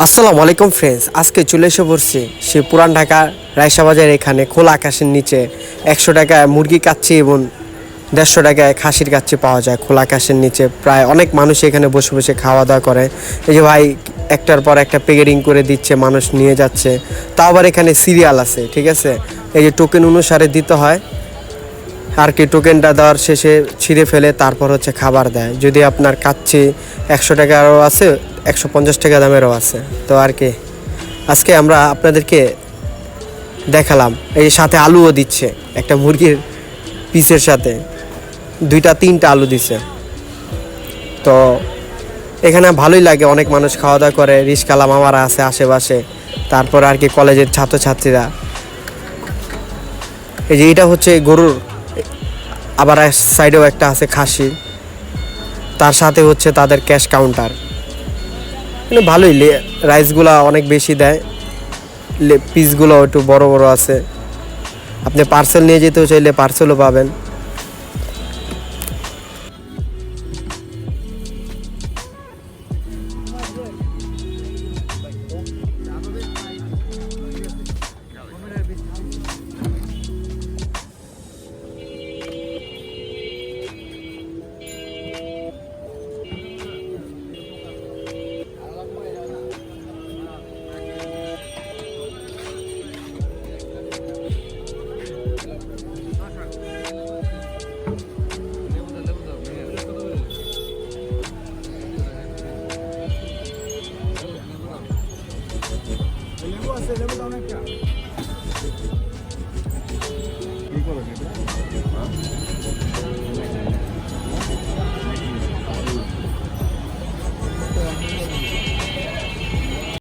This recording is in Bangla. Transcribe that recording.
আসসালামু আলাইকুম ফ্রেন্ডস, আজকে চলে এসে পড়ছি সে পুরান ঢাকা রায়সা বাজার। এখানে খোলা আকাশের নিচে 100 টাকায় মুরগি কাচ্চি এবং 150 টাকায় খাসির কাচ্চি পাওয়া যায় খোলা আকাশের নিচে। প্রায় অনেক মানুষ এখানে বসে বসে খাওয়া দাওয়া করে। এই যে ভাই একটার পর একটা প্যাকেটিং করে দিচ্ছে, মানুষ নিয়ে যাচ্ছে। তাও আবার এখানে সিরিয়াল আছে, ঠিক আছে। এই যে টোকেন অনুসারে দিতে হয় আর কি। টোকেনটা দেওয়ার শেষে ছিঁড়ে ফেলে তারপর হচ্ছে খাবার দেয়। যদি আপনার কাচ্চি 100 টাকারও আছে, 150 টাকা দামেরও আছে। তো আর কি আজকে আমরা আপনাদেরকে দেখালাম। এই সাথে আলুও দিচ্ছে, একটা মুরগির পিসের সাথে 2-3টা আলু দিচ্ছে। তো এখানে ভালোই লাগে, অনেক মানুষ খাওয়া দাওয়া করে। রিস্কালা মামারা আছে আশেপাশে, তারপর আর কি কলেজের ছাত্রছাত্রীরা। এই যে এটা হচ্ছে গরুর, আবার সাইডেও একটা আছে খাসি, তার সাথে হচ্ছে তাদের ক্যাশ কাউন্টার। মানে ভালোই, রাইসগুলো অনেক বেশি দেয়, পিসগুলো একটু বড় বড় আছে। আপনি পার্সেল নিয়ে যেতেও চাইলে পার্সেলও পাবেন। লেবু আছে, লেবু দাও না একটা। কি করো এটা?